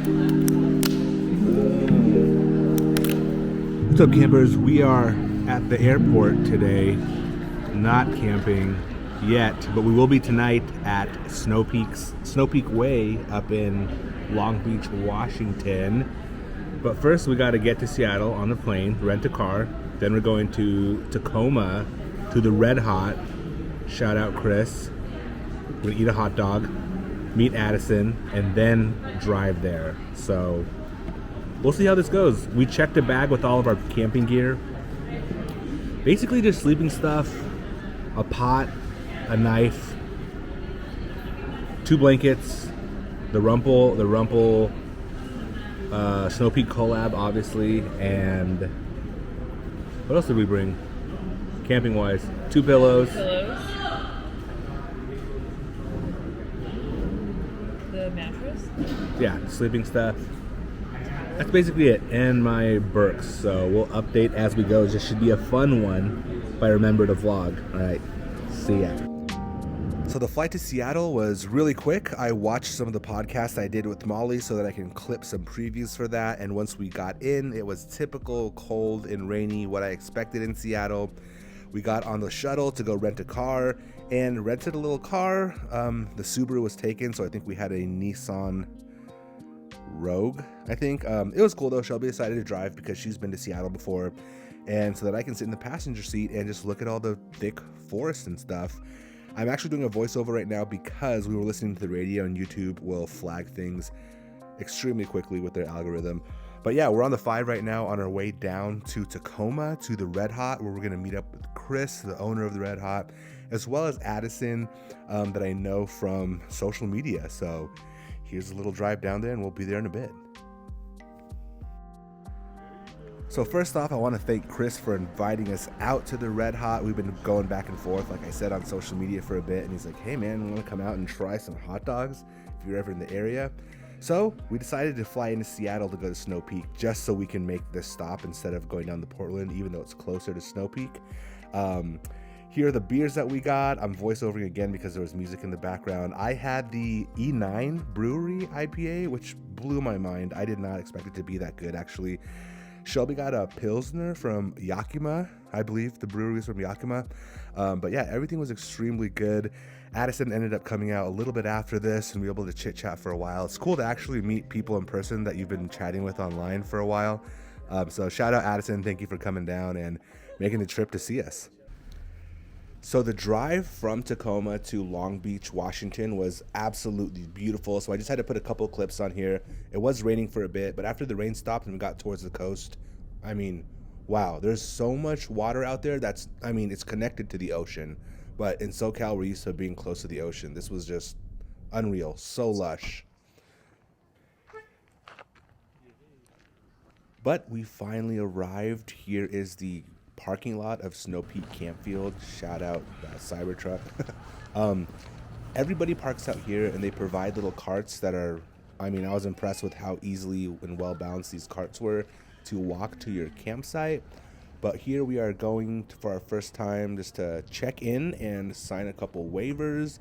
What's up, campers? We are at the airport today, not camping yet, but we will be tonight at Snow Peak Way up in Long Beach, Washington. But first we got to get to Seattle on the plane, rent a car, then we're going to Tacoma to the Red Hot. Shout out Chris. We're gonna eat a hot dog, meet Addison, and then drive there. So we'll see how this goes. We checked a bag with all of our camping gear. Basically just sleeping stuff, a pot, a knife, 2 blankets, the Rumple Snow Peak collab, obviously, and what else did we bring? Camping wise, 2 pillows. The mattress? Yeah, sleeping stuff. That's basically it, and my Birks. So we'll update as we go. This should be a fun one if I remember to vlog. All right, see ya. So the flight to Seattle was really quick. I watched some of the podcasts I did with Molly so that I can clip some previews for that. And once we got in, it was typical cold and rainy, what I expected in Seattle. We got on the shuttle to go rent a car and rented a little car. The Subaru was taken, so I think we had a Nissan Rogue, I think. It was cool though. Shelby decided to drive because she's been to Seattle before, and so that I can sit in the passenger seat and just look at all the thick forest and stuff. I'm actually doing a voiceover right now because we were listening to the radio, and YouTube will flag things extremely quickly with their algorithm. But yeah, we're on the 5 right now on our way down to Tacoma to the Red Hot, where we're gonna meet up with Chris, the owner of the Red Hot, as well as Addison, that I know from social media. So here's a little drive down there, and we'll be there in a bit. So first off, I want to thank Chris for inviting us out to the Red Hot. We've been going back and forth, like I said, on social media for a bit, and he's like, hey man, we want to come out and try some hot dogs if you're ever in the area. So we decided to fly into Seattle to go to Snow Peak just so we can make this stop instead of going down to Portland, even though it's closer to Snow Peak. Here are the beers that we got. I'm voiceovering again because there was music in the background. I had the E9 Brewery IPA, which blew my mind. I did not expect it to be that good, actually. Shelby got a Pilsner from Yakima. I believe the brewery is from Yakima. But yeah, everything was extremely good. Addison ended up coming out a little bit after this, and we were able to chit chat for a while. It's cool to actually meet people in person that you've been chatting with online for a while. So shout out Addison. Thank you for coming down and making the trip to see us. So the drive from Tacoma to Long Beach, Washington was absolutely beautiful. So I just had to put a couple clips on here. It was raining for a bit, but after the rain stopped and we got towards the coast, I mean, wow, there's so much water out there it's connected to the ocean. But in SoCal, we're used to being close to the ocean. This was just unreal, so lush. But we finally arrived. Here is the parking lot of Snow Peak Campfield. Shout out Cybertruck. Everybody parks out here, and they provide little carts that are, I was impressed with how easily and well balanced these carts were to walk to your campsite. But here we are going for our first time just to check in and sign a couple waivers,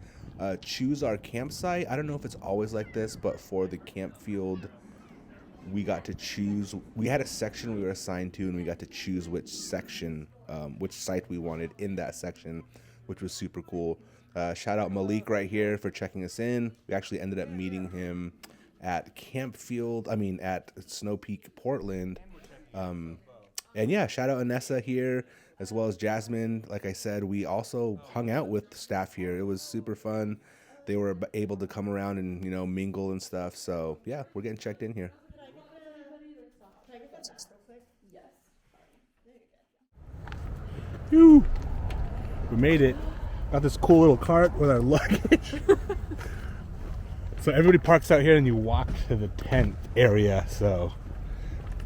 choose our campsite. I don't know if it's always like this, but for the Campfield, we got to choose. We had a section we were assigned to, and we got to choose which section, which site we wanted in that section, which was super cool. Shout out Malik right here for checking us in. We actually ended up meeting him at at Snow Peak, Portland. And yeah, shout out Anessa here, as well as Jasmine. Like I said, we also hung out with the staff here. It was super fun. They were able to come around and, mingle and stuff. So yeah, we're getting checked in here. Whew. We made it. Got this cool little cart with our luggage. So everybody parks out here and you walk to the tent area. So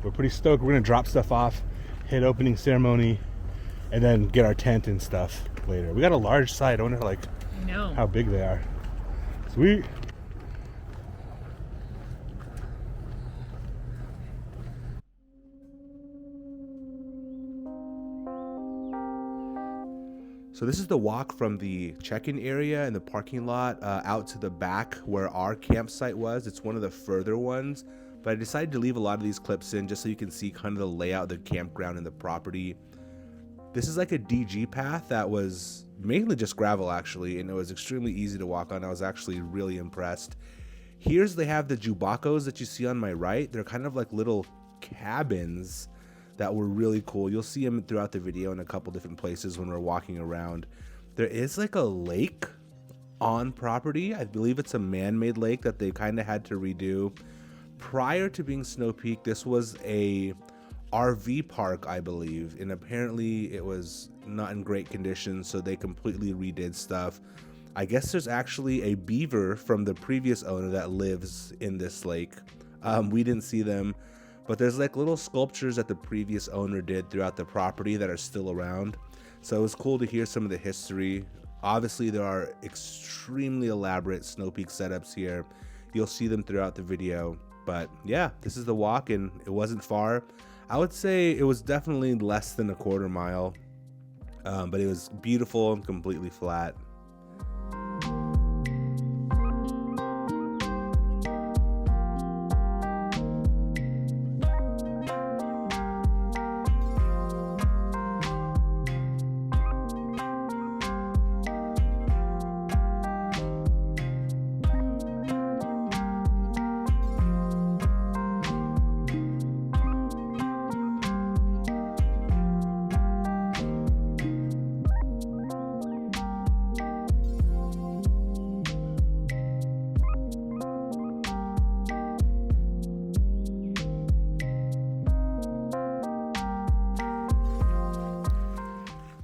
we're pretty stoked. We're gonna drop stuff off, hit opening ceremony, and then get our tent and stuff later. We got a large site. I wonder how big they are. Sweet. So this is the walk from the check-in area and the parking lot out to the back where our campsite was. It's one of the further ones, but I decided to leave a lot of these clips in just so you can see kind of the layout of the campground and the property. This is like a DG path that was mainly just gravel actually, and it was extremely easy to walk on. I was actually really impressed. Here's they have the jubacos that you see on my right. They're kind of like little cabins that were really cool. You'll see them throughout the video in a couple different places when we're walking around. There is like a lake on property. I believe it's a man-made lake that they kind of had to redo. Prior to being Snow Peak, this was a RV park, I believe, and apparently it was not in great condition, so they completely redid stuff. I guess there's actually a beaver from the previous owner that lives in this lake. We didn't see them, but there's like little sculptures that the previous owner did throughout the property that are still around. So it was cool to hear some of the history. Obviously there are extremely elaborate Snow Peak setups here. You'll see them throughout the video, but yeah, this is the walk and it wasn't far. I would say it was definitely less than a quarter mile, but it was beautiful and completely flat.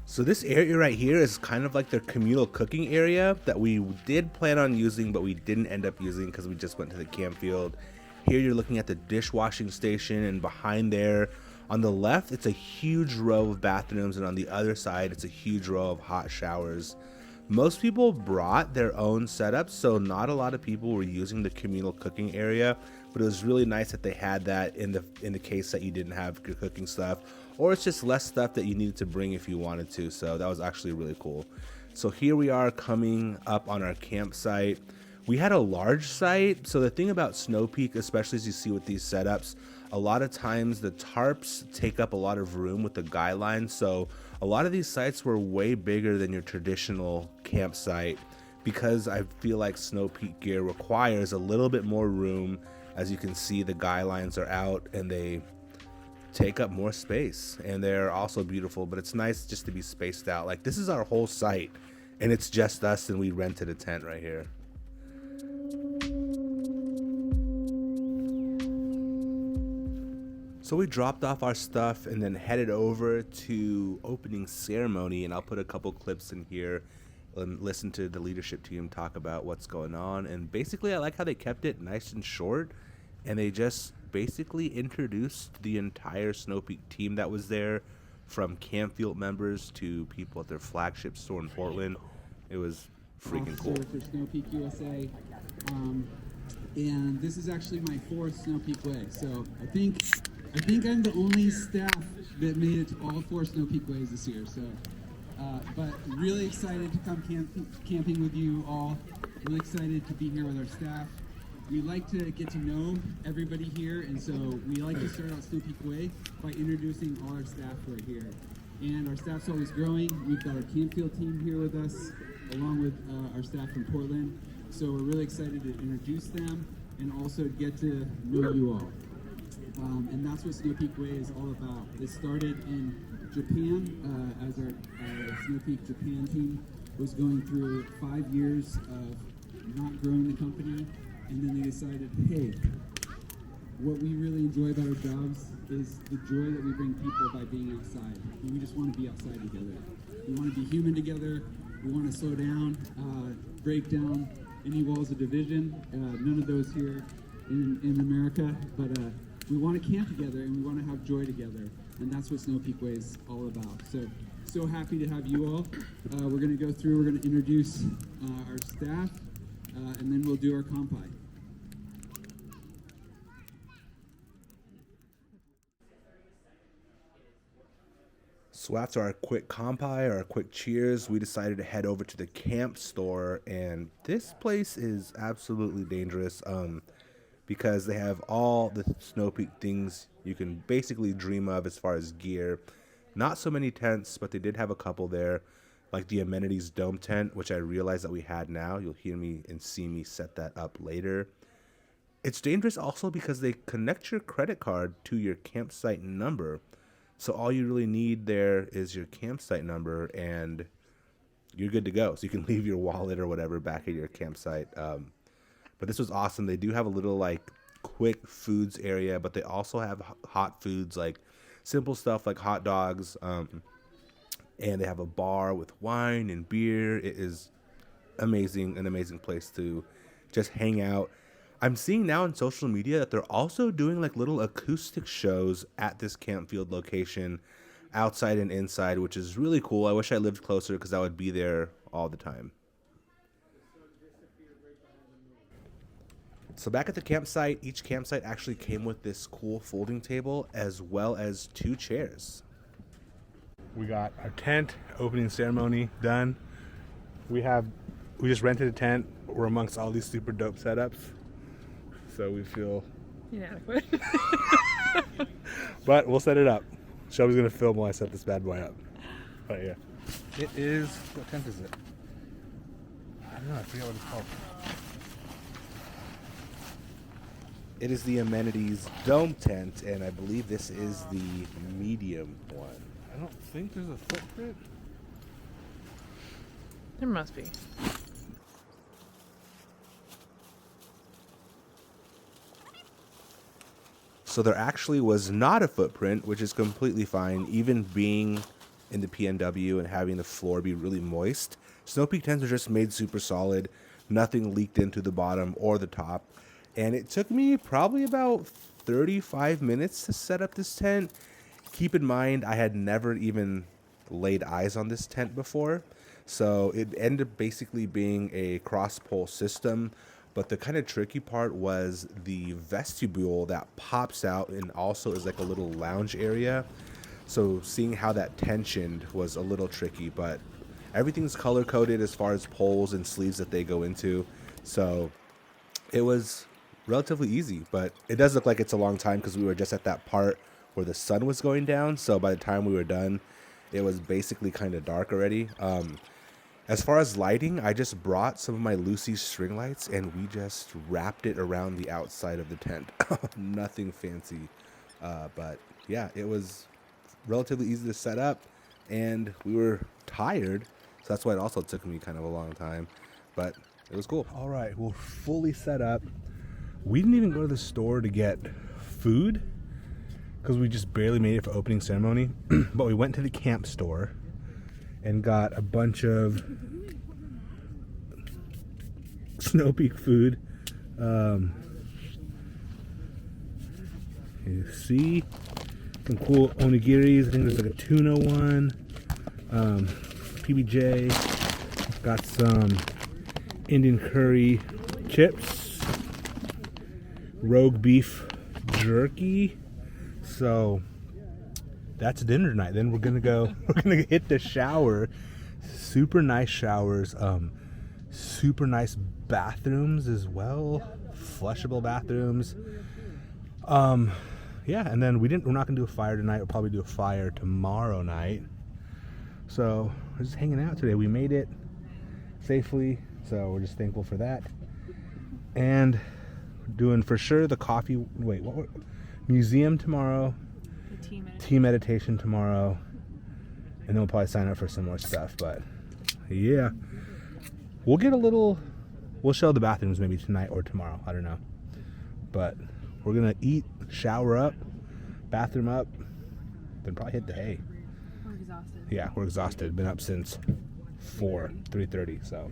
So this area right here is kind of like their communal cooking area that we did plan on using, but we didn't end up using because we just went to the Campfield. Here you're looking at the dishwashing station, and behind there on the left, it's a huge row of bathrooms, and on the other side, it's a huge row of hot showers. Most people brought their own setups, so not a lot of people were using the communal cooking area, but it was really nice that they had that in the case that you didn't have your cooking stuff, or it's just less stuff that you needed to bring if you wanted to. So that was actually really cool. So here we are coming up on our campsite. We had a large site. So the thing about Snow Peak, especially as you see with these setups, a lot of times the tarps take up a lot of room with the guy line. So a lot of these sites were way bigger than your traditional campsite because I feel like Snow Peak gear requires a little bit more room. As you can see, the guy lines are out and they take up more space, and they're also beautiful, but it's nice just to be spaced out. Like this is our whole site and it's just us, and we rented a tent right here. So we dropped off our stuff and then headed over to opening ceremony, and I'll put a couple clips in here and listen to the leadership team talk about what's going on. And basically I like how they kept it nice and short, and they just basically introduced the entire Snow Peak team that was there, from Campfield members to people at their flagship store in Portland. It was freaking cool. For Snow Peak USA, and this is actually my 4th Snow Peak Way. So I think I'm the only staff that made it to all 4 Snow Peak Ways this year. So, but really excited to come camping with you all. Really excited to be here with our staff. We like to get to know everybody here, and so we like to start out Snow Peak Way by introducing all our staff who are here. And our staff's always growing. We've got our Campfield team here with us, along with our staff from Portland. So we're really excited to introduce them and also get to know you all. And that's what Snow Peak Way is all about. It started in Japan as our Snow Peak Japan team was going through 5 years of not growing the company. And then they decided, hey, what we really enjoy about our jobs is the joy that we bring people by being outside. And we just want to be outside together. We want to be human together. We want to slow down, break down any walls of division. None of those here in America, but we want to camp together and we want to have joy together. And that's what Snow Peak Way is all about. So happy to have you all. We're going to go through, we're going to introduce our staff, and then we'll do our compi. So after our quick compi or our quick cheers, we decided to head over to the camp store, and this place is absolutely dangerous because they have all the Snow Peak things you can basically dream of as far as gear. Not so many tents, but they did have a couple there, like the amenities dome tent, which I realized that we had now. You'll hear me and see me set that up later. It's dangerous also because they connect your credit card to your campsite number. So all you really need there is your campsite number, and you're good to go. So you can leave your wallet or whatever back at your campsite. But this was awesome. They do have a little like quick foods area, but they also have hot foods, like simple stuff like hot dogs. And they have a bar with wine and beer. It is amazing, an amazing place to just hang out. I'm seeing now on social media that they're also doing like little acoustic shows at this Campfield location, outside and inside, which is really cool. I wish I lived closer because I would be there all the time. So back at the campsite, each campsite actually came with this cool folding table as well as 2 chairs. We got our tent opening ceremony done. We just rented a tent. We're amongst all these super dope setups. So we feel inadequate. But we'll set it up. Shelby's gonna film while I set this bad boy up. But yeah. It is, what tent is it? I don't know, I forget what it's called. It is the amenities dome tent, and I believe this is the medium one. I don't think there's a footprint. There must be. So there actually was not a footprint, which is completely fine, even being in the PNW and having the floor be really moist. Snow Peak tents are just made super solid. Nothing leaked into the bottom or the top. And it took me probably about 35 minutes to set up this tent. Keep in mind, I had never even laid eyes on this tent before. So it ended up basically being a cross-pole system. But the kind of tricky part was the vestibule that pops out and also is like a little lounge area. So seeing how that tensioned was a little tricky, but everything's color coded as far as poles and sleeves that they go into. So it was relatively easy, but it does look like it's a long time because we were just at that part where the sun was going down. So by the time we were done, it was basically kind of dark already. As far as lighting, I just brought some of my Lucy string lights and we just wrapped it around the outside of the tent. Nothing fancy. But yeah, it was relatively easy to set up and we were tired. So that's why it also took me kind of a long time, but it was cool. All right, we're fully set up. We didn't even go to the store to get food because we just barely made it for opening ceremony. But we went to the camp store and got a bunch of Snow Peak food. You see some cool onigiris. I think there's like a tuna one. PBJ. Got some Indian curry chips. Rogue beef jerky. So that's dinner tonight. Then we're gonna hit the shower. Super nice showers. Super nice bathrooms as well. Flushable bathrooms. Yeah, and then we're not gonna do a fire tonight. We'll probably do a fire tomorrow night. So we're just hanging out today. We made it safely, so we're just thankful for that. And we're doing for sure the coffee. Museum tomorrow. Tea meditation tomorrow, and then we'll probably sign up for some more stuff. But yeah, we'll show the bathrooms maybe tonight or tomorrow, I don't know. But we're gonna eat, shower up, bathroom up, then probably hit the hay. We're exhausted. Yeah, we're exhausted. Been up since 3:30. So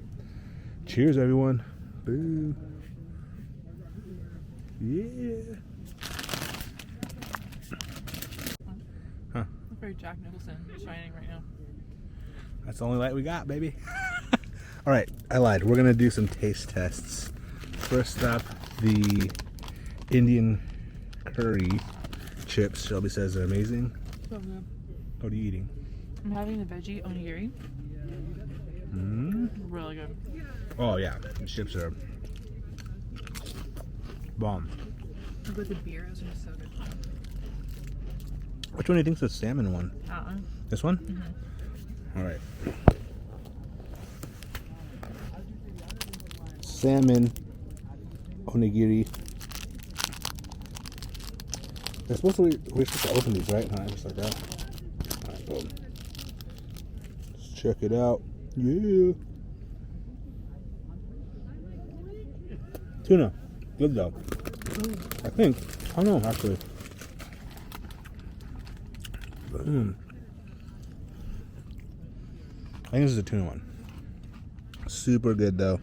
cheers, everyone. Boo. Yeah. Look very Jack Nicholson shining right now. That's the only light we got, baby. All right, I lied. We're gonna do some taste tests. First up, the Indian curry chips. Shelby says they're amazing. So good. What are you eating? I'm having the veggie onigiri. Really good. Oh yeah, the chips are bomb. With the beer, those are so good. Which one do you think's the salmon one? This one? All right. Salmon onigiri. We're supposed to open these, right? All right, just like that. All right, boom. Let's check it out. Yeah. Tuna. Good though. I think. I don't know, actually. I think this is a tuna one. Super good though.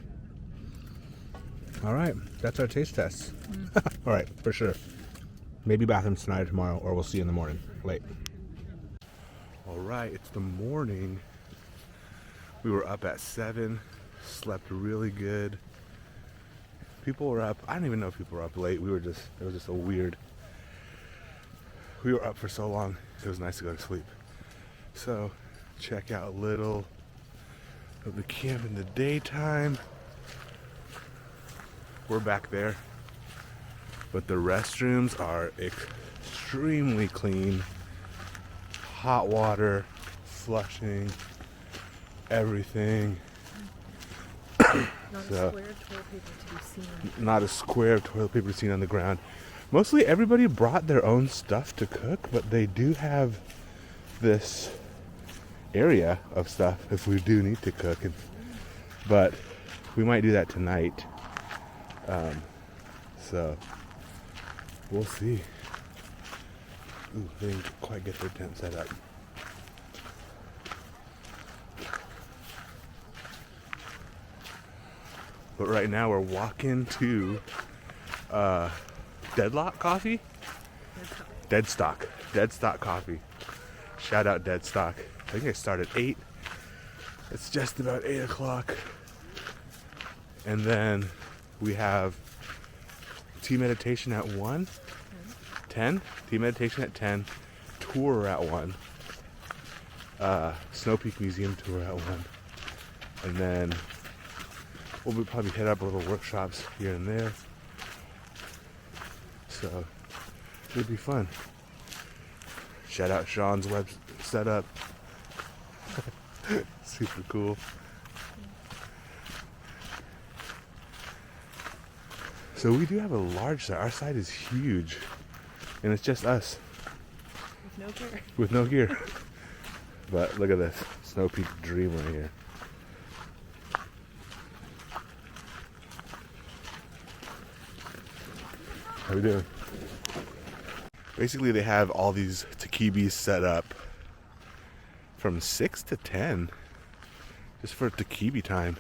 All right, that's our taste test. All right, for sure. Maybe bathrooms tonight or tomorrow, or we'll see you in the morning. Late. All right, it's the morning. We were up at 7, slept really good. People were up. I don't even know if people were up late. It was just a weird. We were up for so long. It was nice to go to sleep. So, check out a little of the camp in the daytime. We're back there. But the restrooms are extremely clean. Hot water, flushing, everything. Not So- a square of toilet paper to be seen. Not a square of toilet paper seen on the ground. Mostly everybody brought their own stuff to cook, but they do have this area of stuff if we do need to cook. But we might do that tonight. So we'll see. Ooh, they didn't quite get their tent set up. But right now we're walking to Deadlock Coffee? Deadstock Coffee. Shout out Deadstock. I think I start at 8. It's just about 8 o'clock. And then we have tea meditation at 1. 10? Tea meditation at 10. Tour at 1. Snow Peak Museum tour at 1. And then we'll probably hit up little workshops here and there. So it'll be fun. Shout out Sean's web setup. Super cool. So we do have a large site. Our site is huge. And it's just us. With no gear. With no gear. But look at this. Snow Peak dream right here. How we doing? Basically, they have all these takibis set up from 6 to 10 just for takibi time.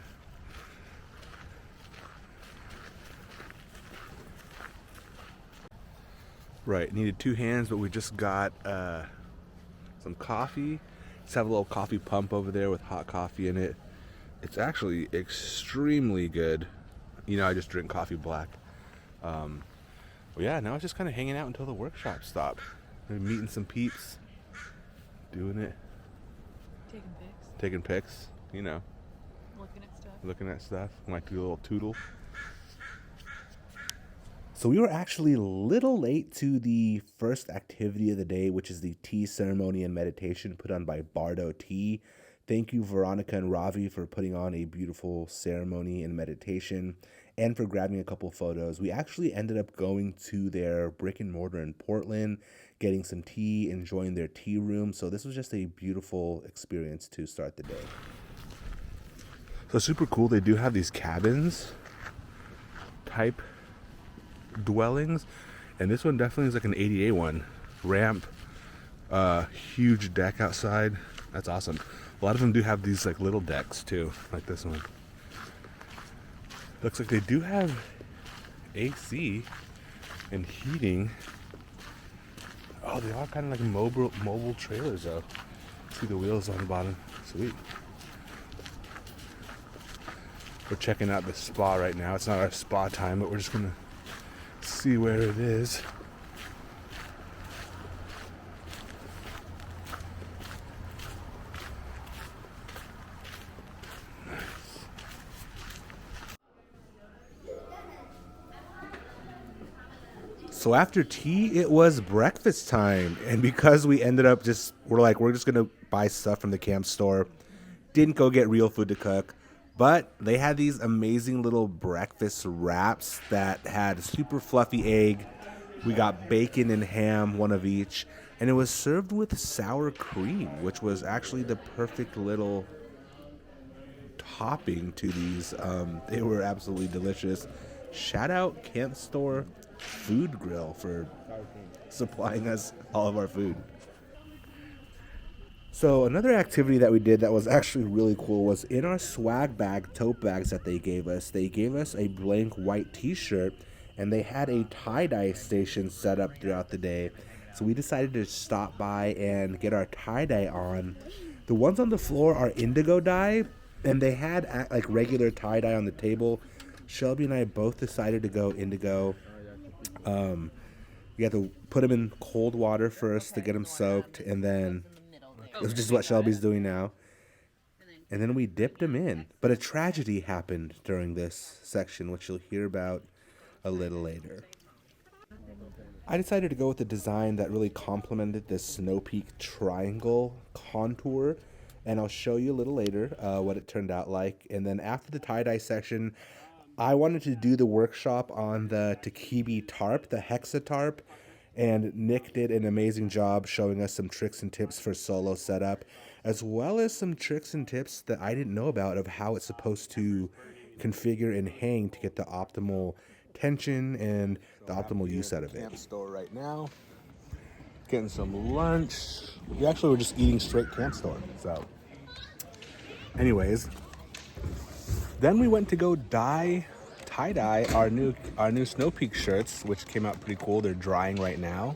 Right, needed 2 hands, but we just got some coffee. Let's have a little coffee pump over there with hot coffee in it. It's actually extremely good. You know, I just drink coffee black. Well, yeah, now it's just kind of hanging out until the workshop stop. Maybe meeting some peeps, doing it, taking pics, you know, looking at stuff. Might do a little tootle. So we were actually a little late to the first activity of the day, which is the tea ceremony and meditation put on by Bardo Tea. Thank you, Veronica and Ravi, for putting on a beautiful ceremony and meditation and for grabbing a couple photos. We actually ended up going to their brick and mortar in Portland, getting some tea, enjoying their tea room. So this was just a beautiful experience to start the day. So super cool. They do have these cabins type dwellings, and this one definitely is like an ADA one. Ramp, huge deck outside. That's awesome. A lot of them do have these like little decks too, like this one. Looks like they do have AC and heating. Oh, they are kind of like mobile trailers though. See the wheels on the bottom. Sweet. We're checking out the spa right now. It's not our spa time, but we're just gonna see where it is. So after tea, it was breakfast time. And because we ended up we're just going to buy stuff from the camp store. Didn't go get real food to cook. But they had these amazing little breakfast wraps that had super fluffy egg. We got bacon and ham, one of each. And it was served with sour cream, which was actually the perfect little topping to these. They were absolutely delicious. Shout out Camp Store Food Grill for supplying us all of our food. So another activity that we did that was actually really cool was in our swag bag, tote bags that they gave us a blank white t-shirt, and they had a tie-dye station set up throughout the day. So we decided to stop by and get our tie-dye on. The ones on the floor are indigo dye, and they had like regular tie-dye on the table. Shelby and I both decided to go indigo. We had to put them in cold water first to get them soaked, and then which is what Shelby's doing now. And then we dipped them in. But a tragedy happened during this section, which you'll hear about a little later. I decided to go with a design that really complemented the Snow Peak triangle contour. And I'll show you a little later what it turned out like. And then after the tie-dye section, I wanted to do the workshop on the Tacoma tarp, the Hexa tarp. And Nick did an amazing job showing us some tricks and tips for solo setup, as well as some tricks and tips that I didn't know about of how it's supposed to configure and hang to get the optimal tension and the optimal use out of it. Camp store right now, getting some lunch. We actually were just eating straight camp store. So, anyways, then we went to go tie-dye our new Snow Peak shirts, which came out pretty cool. They're drying right now.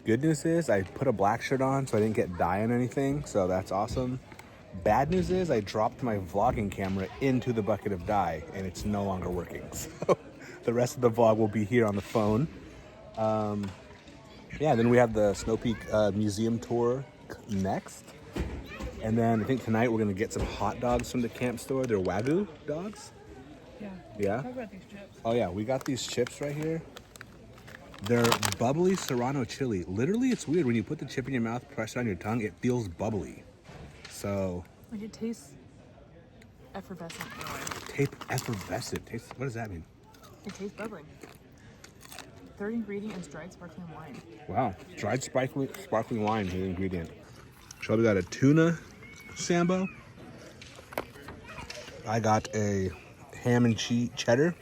Good news is I put a black shirt on, so I didn't get dye on anything, so that's awesome. Bad news is I dropped my vlogging camera into the bucket of dye, and it's no longer working. So the rest of the vlog will be here on the phone. Then we have the Snow Peak museum tour next. And then I think tonight we're going to get some hot dogs from the camp store. They're Wagyu dogs. Yeah? Talk about these chips. Oh yeah, we got these chips right here. They're bubbly serrano chili. Literally, it's weird. When you put the chip in your mouth, press it on your tongue, it feels bubbly. So... Like it tastes effervescent. Effervescent. What does that mean? It tastes bubbly. Third ingredient is dried sparkling wine. Wow. Dried sparkling wine is the ingredient. Shelby got a tuna sambo. I got a ham and cheese cheddar.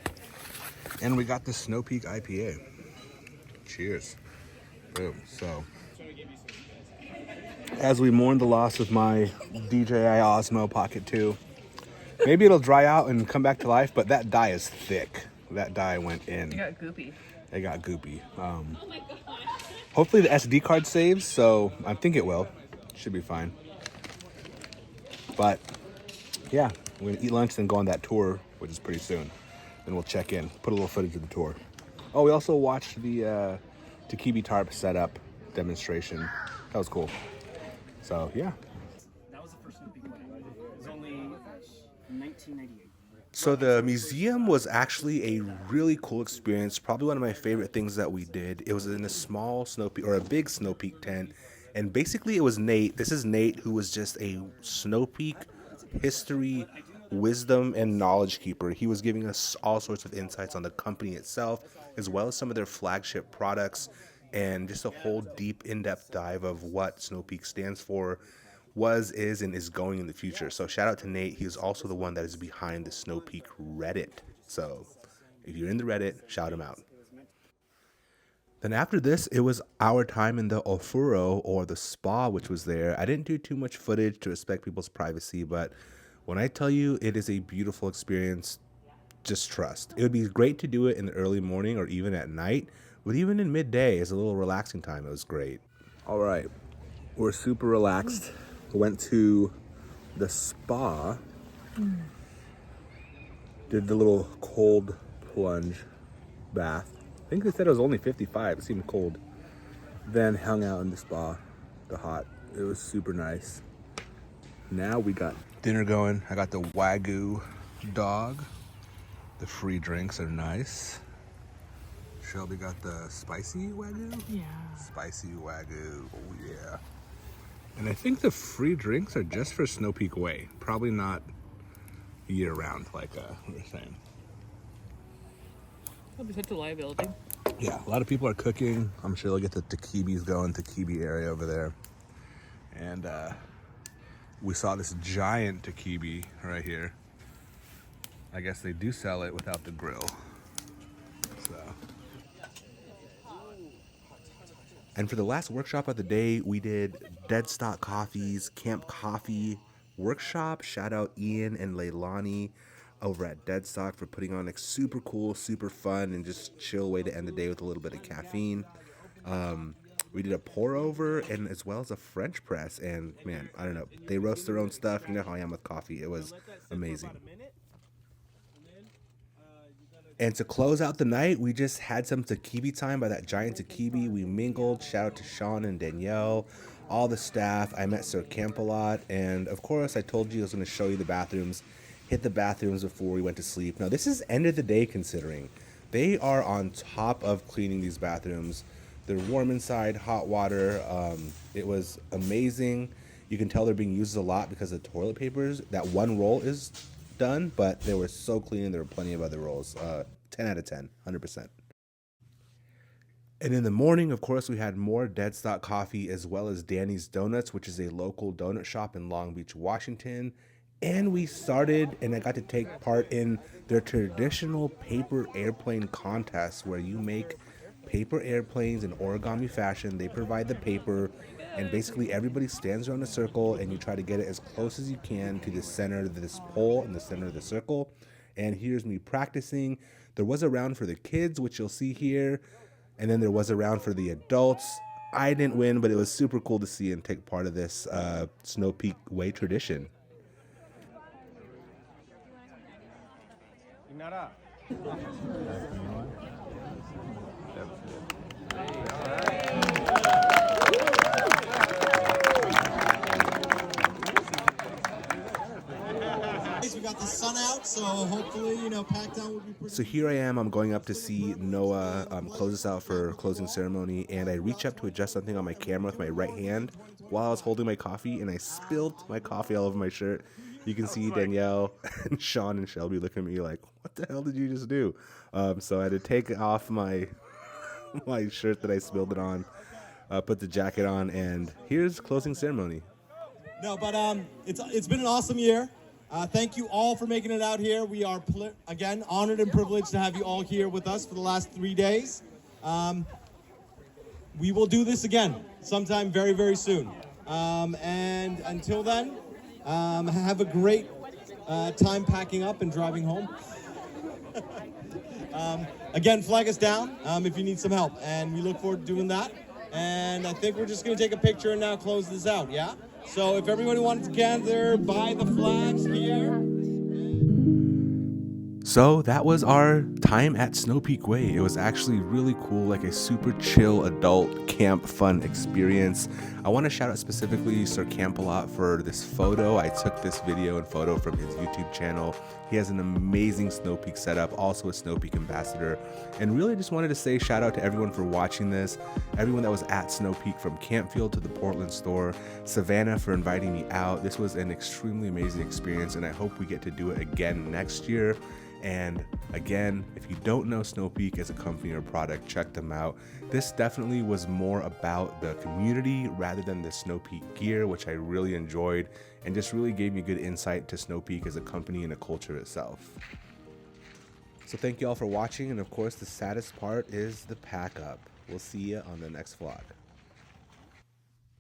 And we got the Snow Peak IPA. Cheers. Boom. So, as we mourn the loss of my DJI Osmo Pocket 2, maybe it'll dry out and come back to life, but that dye is thick. That dye went in. It got goopy. It got goopy. Hopefully the SD card saves, so I think it will. Should be fine. But, yeah, we're going to eat lunch and go on that tour, which is pretty soon. Then we'll check in, put a little footage of the tour. Oh, we also watched the Tacoma tarp setup demonstration. That was cool. So, yeah. That was the first Snow Peak one. It was only 1998. So the museum was actually a really cool experience. Probably one of my favorite things that we did. It was in a small Snow Peak, or a big Snow Peak tent. And basically it was Nate. This is Nate, who was just a Snow Peak history, wisdom, and knowledge keeper. He was giving us all sorts of insights on the company itself, as well as some of their flagship products, and just a whole deep, in-depth dive of what Snow Peak stands for, is, and is going in the future. So shout out to Nate. He is also the one that is behind the Snow Peak Reddit. So if you're in the Reddit, shout him out. Then after this, it was our time in the Ofuro, or the spa, which was there. I didn't do too much footage to respect people's privacy, but when I tell you it is a beautiful experience, just trust. It would be great to do it in the early morning or even at night, but even in midday is a little relaxing time. It was great. All right, we're super relaxed. Went to the spa, did the little cold plunge bath. I think they said it was only 55. It seemed cold. Then hung out in the spa, the hot. It was super nice. Now we got dinner going. I got the Wagyu dog. The free drinks are nice. Shelby got the spicy Wagyu? Yeah. Spicy Wagyu, oh yeah. And I think the free drinks are just for Snow Peak Way. Probably not year round like we were saying. That'll be such a liability. Yeah, a lot of people are cooking. I'm sure they'll get the takibis going, takibi area over there. And we saw this giant takibi right here. I guess they do sell it without the grill. So. And for the last workshop of the day, we did Dead Stock Coffee's Camp Coffee workshop. Shout out Ian and Leilani over at Dead Stock for putting on a super cool, super fun, and just chill way to end the day with a little bit of caffeine. We did a pour over and as well as a French press. And man, I don't know, they roast their own stuff. You know how I am with coffee. It was amazing. And to close out the night, we just had some takibi time by that giant takibi. We mingled. Shout out to Sean and Danielle, all the staff. I met Sir Campfield, and of course, I told you I was going to show you the bathrooms. Hit the bathrooms before we went to sleep. Now, this is end of the day considering. They are on top of cleaning these bathrooms. They're warm inside, hot water. It was amazing. You can tell they're being used a lot because the toilet papers, that one roll is done, but they were so clean and there were plenty of other rolls. 10 out of 10, 100%. And in the morning, of course, we had more Dead Stock Coffee as well as Danny's Donuts, which is a local donut shop in Long Beach, Washington. And we started, and I got to take part in their traditional paper airplane contest where you make paper airplanes in origami fashion. They provide the paper, and basically everybody stands around a circle and you try to get it as close as you can to the center of this pole in the center of the circle. And here's me practicing. There was a round for the kids, which you'll see here, and then there was a round for the adults. I didn't win, but it was super cool to see and take part of this Snow Peak Way tradition. We got the sun out, so hopefully, packed down will be pretty. So here I am, I'm going up to see Noah close us out for closing ceremony, and I reach up to adjust something on my camera with my right hand while I was holding my coffee, and I spilled my coffee all over my shirt. You can see Danielle and Sean and Shelby look at me like, what the hell did you just do? So I had to take off my my shirt that I spilled it on, put the jacket on, and here's closing ceremony. No, but it's been an awesome year. Thank you all for making it out here. We are, again, honored and privileged to have you all here with us for the last 3 days. We will do this again sometime very, very soon. And until then, have a great time packing up and driving home. Again, flag us down if you need some help. And we look forward to doing that. And I think we're just going to take a picture and now close this out, yeah? So if everybody wanted to gather by the flags here. So that was our time at Snow Peak Way. It was actually really cool, like a super chill adult camp fun experience. I want to shout out specifically Sir Campfield for this photo. I took this video and photo from his YouTube channel. He has an amazing Snow Peak setup, also a Snow Peak ambassador. And really just wanted to say shout out to everyone for watching this, everyone that was at Snow Peak from Campfield to the Portland store, Savannah for inviting me out. This was an extremely amazing experience, and I hope we get to do it again next year. And again, if you don't know Snow Peak as a company or product, check them out. This definitely was more about the community rather than the Snow Peak gear, which I really enjoyed and just really gave me good insight to Snow Peak as a company and a culture itself. So thank you all for watching, and of course the saddest part is the pack up. We'll see you on the next vlog.